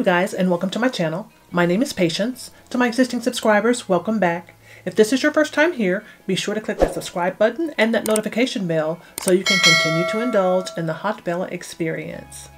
you guys, and welcome to my channel. My name is Patience. To my existing subscribers, welcome back. If this is your first time here, be sure to click that subscribe button and that notification bell so you can continue to indulge in the Haute Bella experience.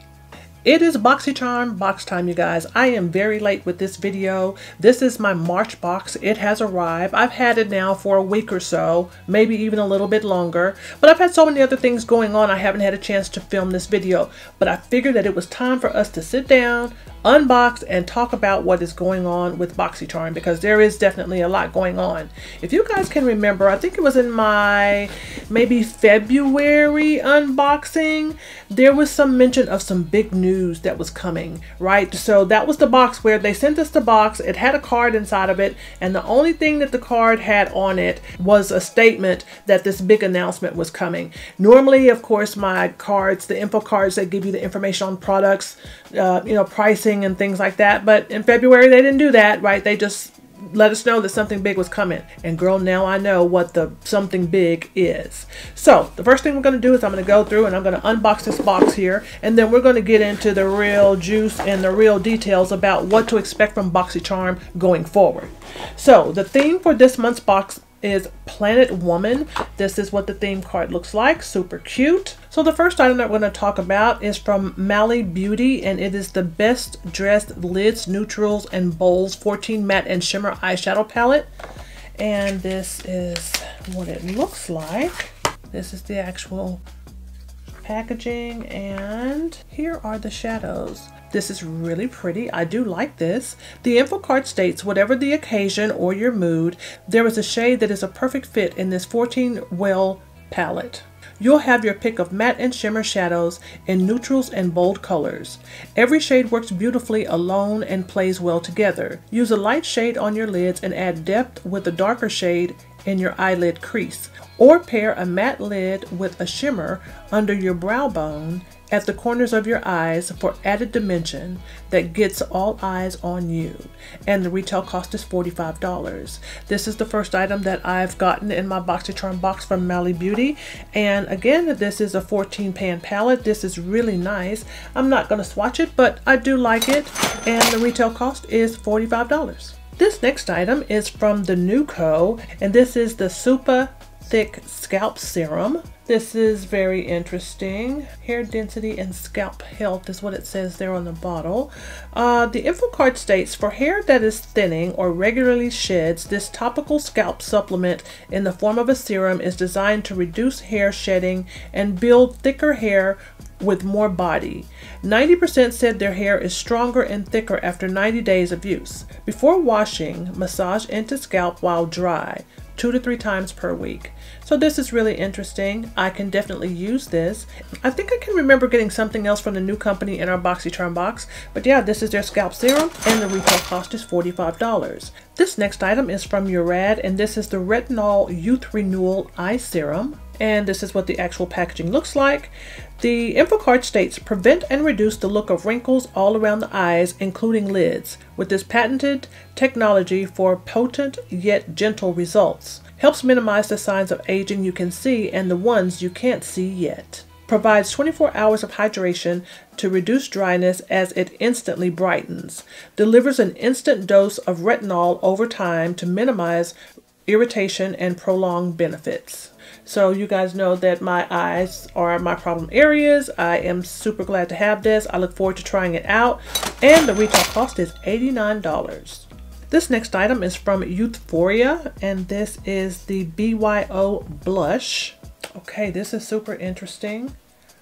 It is BoxyCharm box time, you guys. I am very late with this video. This is my March box. It has arrived. I've had it now for a week or so, maybe even a little bit longer, but I've had so many other things going on I haven't had a chance to film this video. But I figured that it was time for us to sit down, unbox, and talk about what is going on with BoxyCharm, because there is definitely a lot going on. If you guys can remember, I think it was in my maybe February unboxing, there was some mention of some big news that was coming, right? So that was the box where they sent us the box. It had a card inside of it, and the only thing that the card had on it was a statement that this big announcement was coming. Normally, of course, my cards, the info cards that give you the information on products, pricing and things like that, but in February they didn't do that, right? They just let us know that something big was coming, and girl, now I know what the something big is. So the first thing we're going to do is I'm going to go through and I'm going to unbox this box here, and then we're going to get into the real juice and the real details about what to expect from BoxyCharm going forward. So the theme for this month's box is Planet Woman. This is what the theme card looks like. Super cute. So the first item that we're going to talk about is from Mally Beauty, and it is the Best Dressed Lids, Neutrals, and Bolds 14 Matte and Shimmer Eyeshadow Palette. And this is what it looks like. This is the actual packaging, and here are the shadows. This is really pretty. I do like this. The info card states, whatever the occasion or your mood, there is a shade that is a perfect fit in this 14 well palette. You'll have your pick of matte and shimmer shadows in neutrals and bold colors. Every shade works beautifully alone and plays well together. Use a light shade on your lids and add depth with a darker shade in your eyelid crease. Or pair a matte lid with a shimmer under your brow bone at the corners of your eyes for added dimension that gets all eyes on you. And the retail cost is $45. This is the first item that I've gotten in my BoxyCharm box from Mally Beauty. And again, this is a 14 pan palette. This is really nice. I'm not going to swatch it, but I do like it. And the retail cost is $45. This next item is from the Nuco, and this is the Super Thick Scalp Serum. This is very interesting. Hair density and scalp health is what it says there on the bottle. The info card states, for hair that is thinning or regularly sheds, this topical scalp supplement in the form of a serum is designed to reduce hair shedding and build thicker hair with more body. 90% said their hair is stronger and thicker after 90 days of use. Before washing, massage into scalp while dry, 2 to 3 times per week. So this is really interesting. I can definitely use this. I think I can remember getting something else from the new company in our BoxyCharm box, but yeah, this is their scalp serum, and the retail cost is $45. This next item is from Urad, and this is the Retinol Youth Renewal Eye Serum. And this is what the actual packaging looks like. The info card states, prevent and reduce the look of wrinkles all around the eyes, including lids, with this patented technology for potent yet gentle results. Helps minimize the signs of aging you can see and the ones you can't see yet. Provides 24 hours of hydration to reduce dryness as it instantly brightens. Delivers an instant dose of retinol over time to minimize irritation and prolong benefits. So you guys know that my eyes are my problem areas. I am super glad to have this. I look forward to trying it out, and the retail cost is $89. This next item is from Youthforia, and this is the BYO blush. Okay, this is super interesting.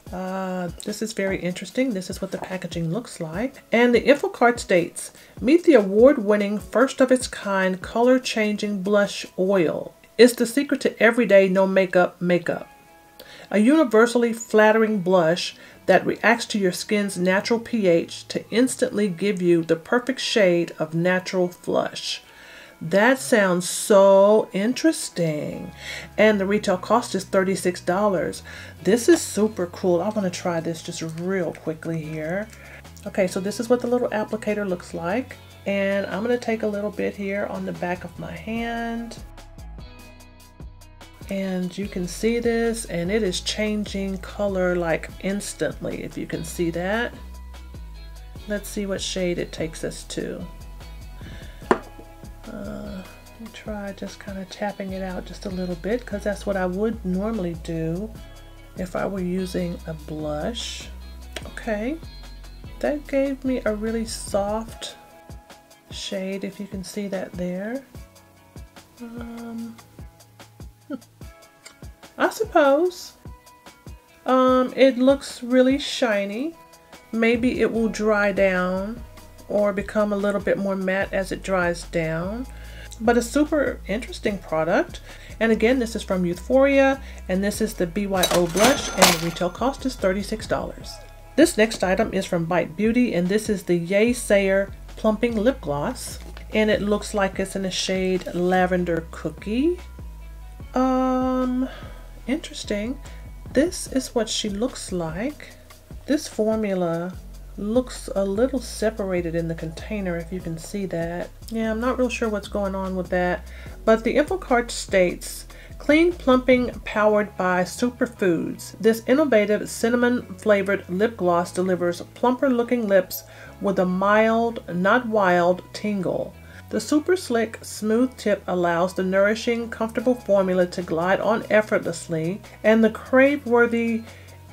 This is very interesting. This is what the packaging looks like. And the info card states, meet the award-winning, first of its kind, color-changing blush oil. It's the secret to everyday no makeup makeup. A universally flattering blush that reacts to your skin's natural pH to instantly give you the perfect shade of natural flush. That sounds so interesting. And the retail cost is $36. This is super cool. I want to try this just real quickly here. Okay, so this is what the little applicator looks like. And I'm going to take a little bit here on the back of my hand. And you can see this, and it is changing color like instantly, if you can see that. Let's see what shade it takes us to. Let me try just kind of tapping it out just a little bit, because that's what I would normally do if I were using a blush. Okay, that gave me a really soft shade, if you can see that there. I suppose it looks really shiny. Maybe it will dry down or become a little bit more matte as it dries down, but a super interesting product. And again, this is from Euphoria, and this is the BYO blush, and the retail cost is $36. This next item is from Bite Beauty, and this is the Yay Sayer Plumping Lip Gloss, and it looks like it's in the shade Lavender Cookie. Interesting. This is what she looks like. This formula looks a little separated in the container, if you can see that. Yeah, I'm not real sure what's going on with that, but the info card states, clean plumping powered by superfoods. This innovative cinnamon flavored lip gloss delivers plumper looking lips with a mild, not wild tingle. The super slick, smooth tip allows the nourishing, comfortable formula to glide on effortlessly, and the crave-worthy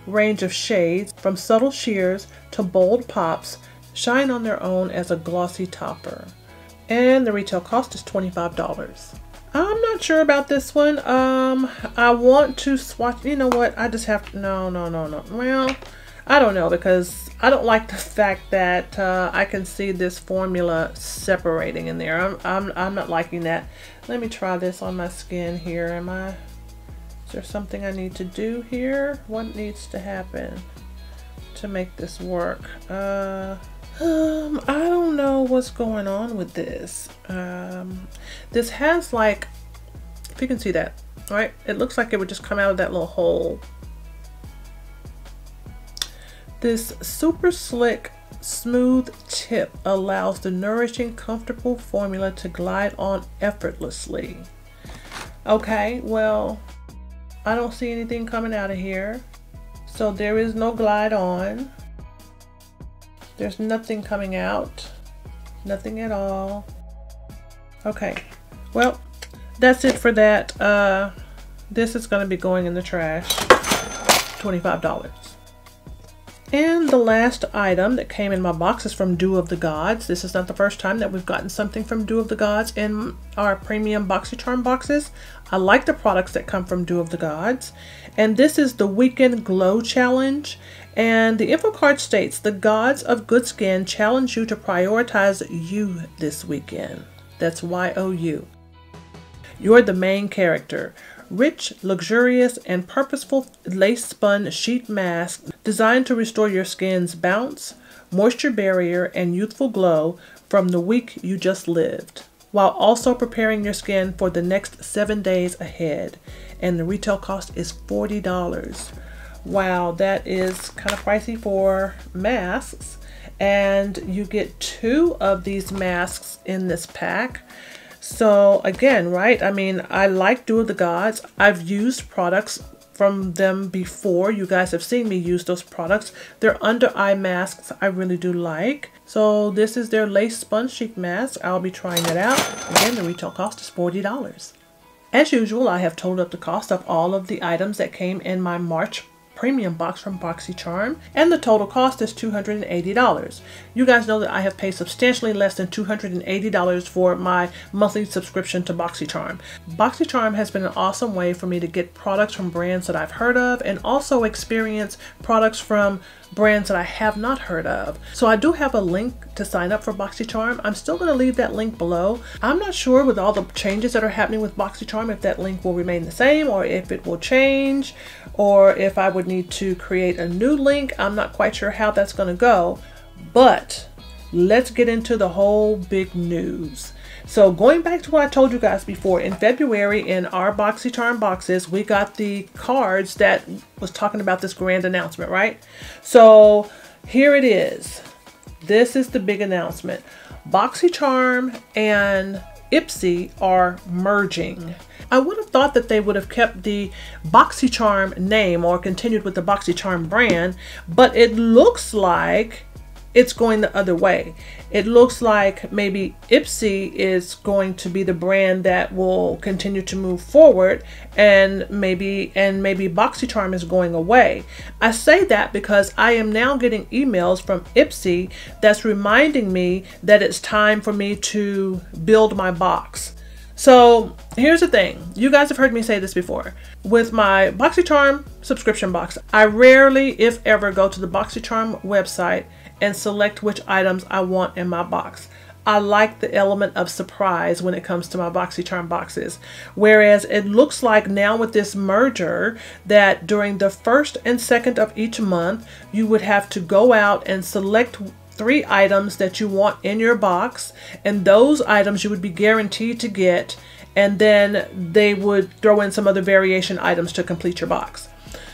range of shades, from subtle sheers to bold pops, shine on their own as a glossy topper. And the retail cost is $25. I'm not sure about this one. I want to swatch. You know what? I just have to. No. Well, I don't know, because I don't like the fact that I can see this formula separating in there. I'm not liking that. Let me try this on my skin here. Is there something I need to do here? What needs to happen to make this work? I don't know what's going on with this. This has, like, if you can see that, right? It looks like it would just come out of that little hole. This super slick, smooth tip allows the nourishing, comfortable formula to glide on effortlessly. Okay, well, I don't see anything coming out of here. So there is no glide on. There's nothing coming out. Nothing at all. Okay, well, that's it for that. This is going to be going in the trash. $25. And the last item that came in my box is from Dew of the Gods. This is not the first time that we've gotten something from Dew of the Gods in our premium BoxyCharm boxes. I like the products that come from Dew of the Gods. And this is the Weekend Glow Challenge. And the info card states, the gods of good skin challenge you to prioritize you this weekend. That's Y-O-U. You're the main character. Rich, luxurious, and purposeful lace-spun sheet mask designed to restore your skin's bounce, moisture barrier, and youthful glow from the week you just lived, while also preparing your skin for the next 7 days ahead. And the retail cost is $40. Wow, that is kind of pricey for masks. And you get 2 of these masks in this pack. So again, right, I mean, I like Dew of the Gods. I've used products from them before. You guys have seen me use those products. They're under eye masks I really do like. So this is their lace sponge sheet mask. I'll be trying it out. Again, the retail cost is $40. As usual, I have totaled up the cost of all of the items that came in my March premium box from BoxyCharm, and the total cost is $280. You guys know that I have paid substantially less than $280 for my monthly subscription to BoxyCharm. BoxyCharm has been an awesome way for me to get products from brands that I've heard of, and also experience products from brands that I have not heard of. So I do have a link to sign up for BoxyCharm. I'm still going to leave that link below. I'm not sure with all the changes that are happening with BoxyCharm if that link will remain the same, or if it will change, or if I would need to create a new link. I'm not quite sure how that's going to go, but let's get into the whole big news. So going back to what I told you guys before, in February in our BoxyCharm boxes, we got the cards that was talking about this grand announcement, right? So here it is. This is the big announcement. BoxyCharm and IPSY are merging. I would have thought that they would have kept the BoxyCharm name or continued with the BoxyCharm brand, but it looks like it's going the other way. It looks like maybe IPSY is going to be the brand that will continue to move forward, and maybe BoxyCharm is going away. I say that because I am now getting emails from IPSY that's reminding me that it's time for me to build my box. So here's the thing, you guys have heard me say this before. With my BoxyCharm subscription box, I rarely, if ever, go to the BoxyCharm website and select which items I want in my box. I like the element of surprise when it comes to my BoxyCharm boxes. Whereas it looks like now with this merger that during the 1st and 2nd of each month, you would have to go out and select 3 items that you want in your box, and those items you would be guaranteed to get, and then they would throw in some other variation items to complete your box.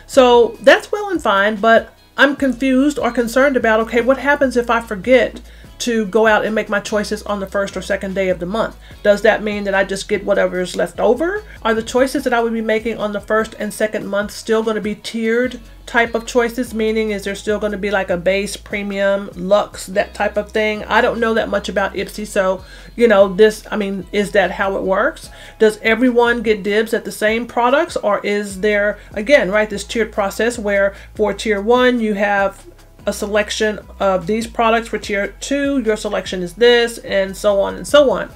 So that's well and fine, but I'm confused or concerned about, okay, what happens if I forget to go out and make my choices on the 1st or 2nd day of the month? Does that mean that I just get whatever is left over? Are the choices that I would be making on the 1st and 2nd month still going to be tiered type of choices? Meaning, is there still going to be like a base, premium, luxe, that type of thing? I don't know that much about IPSY, so you know, is that how it works? Does everyone get dibs at the same products, or is there, again, right, this tiered process where for tier 1 you have a selection of these products, for tier 2 your selection is this, and so on and so on.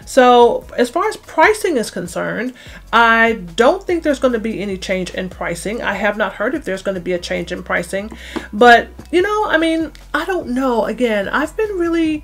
So as far as pricing is concerned, I don't think there's going to be any change in pricing. I have not heard if there's going to be a change in pricing, but you know, I don't know. Again, I've been really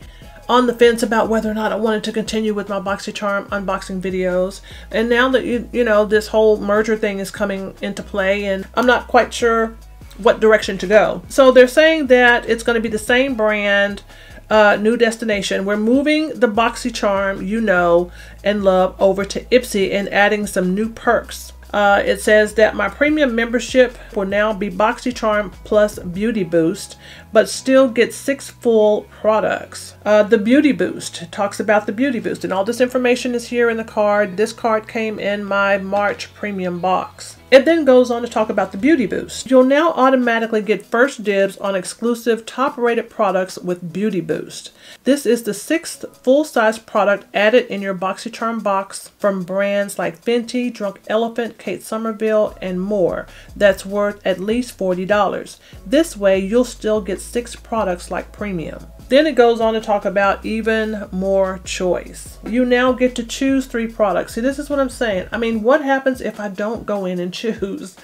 on the fence about whether or not I wanted to continue with my BoxyCharm unboxing videos, and now that you know, this whole merger thing is coming into play, and I'm not quite sure what direction to go. So they're saying that it's going to be the same brand, new destination. We're moving the BoxyCharm you know and love over to IPSY and adding some new perks. It says that my premium membership will now be BoxyCharm plus Beauty Boost, but still get 6 full products. The Beauty Boost talks about the Beauty Boost, and all this information is here in the card. This card came in my March premium box. It then goes on to talk about the Beauty Boost. You'll now automatically get first dibs on exclusive top-rated products with Beauty Boost. This is the 6th full-size product added in your BoxyCharm box from brands like Fenty, Drunk Elephant, Kate Somerville, and more. That's worth at least $40. This way, you'll still get 6 products like premium. Then it goes on to talk about even more choice. You now get to choose 3 products. See, this is what I'm saying. What happens if I don't go in and choose?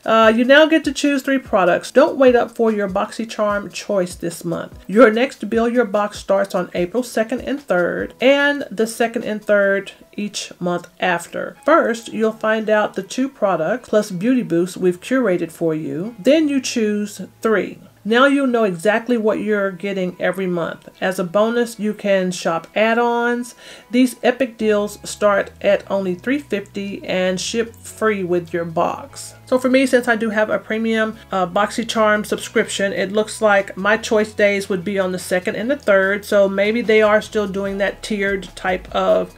You now get to choose 3 products. Don't wait up for your BoxyCharm choice this month. Your next Build Your Box starts on April 2nd and 3rd, and the 2nd and 3rd each month after. First, you'll find out the 2 products plus Beauty Boost we've curated for you. Then you choose 3. Now you'll know exactly what you're getting every month. As a bonus, you can shop add-ons. These epic deals start at only $3.50 and ship free with your box. So for me, since I do have a premium BoxyCharm subscription, it looks like my choice days would be on the 2nd and the 3rd. So maybe they are still doing that tiered type of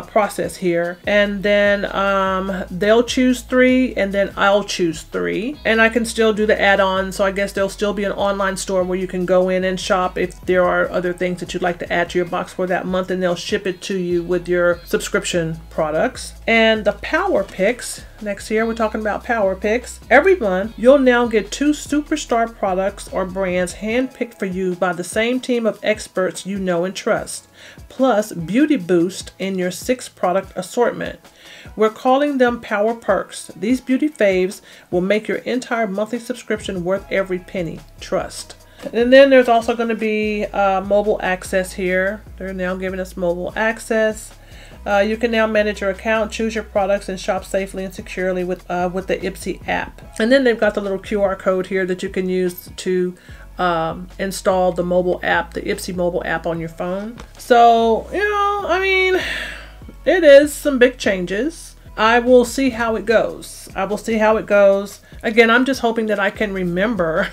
process here, and then they'll choose 3 and then I'll choose 3, and I can still do the add-on. So I guess there'll still be an online store where you can go in and shop if there are other things that you'd like to add to your box for that month, and they'll ship it to you with your subscription products. And the Power Picks, next here we're talking about Power Picks. Every month you'll now get 2 superstar products or brands handpicked for you by the same team of experts you know and trust, plus Beauty Boost in your 6 product assortment. We're calling them Power Perks. These beauty faves will make your entire monthly subscription worth every penny. Trust. And then there's also going to be mobile access here. They're now giving us mobile access. You can now manage your account, choose your products, and shop safely and securely with the IPSY app. And then they've got the little QR code here that you can use to install the mobile app, the IPSY mobile app on your phone. So, you know, it is some big changes. I will see how it goes. Again, I'm just hoping that I can remember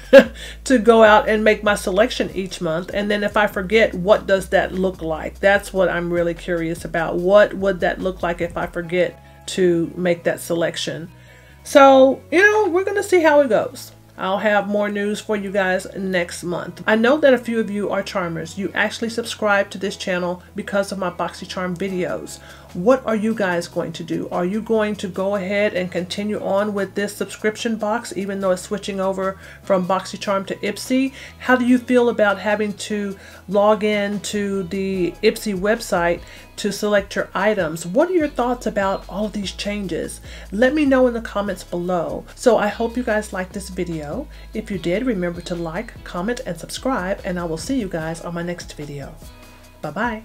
to go out and make my selection each month. And then if I forget, what does that look like? That's what I'm really curious about. What would that look like if I forget to make that selection? So, you know, we're going to see how it goes. I'll have more news for you guys next month. I know that a few of you are charmers. You actually subscribe to this channel because of my BoxyCharm videos. What are you guys going to do? Are you going to go ahead and continue on with this subscription box even though it's switching over from BoxyCharm to IPSY? How do you feel about having to log in to the IPSY website to select your items? What are your thoughts about all of these changes? Let me know in the comments below. So I hope you guys liked this video. If you did, remember to like, comment, and subscribe, and I will see you guys on my next video. Bye-bye.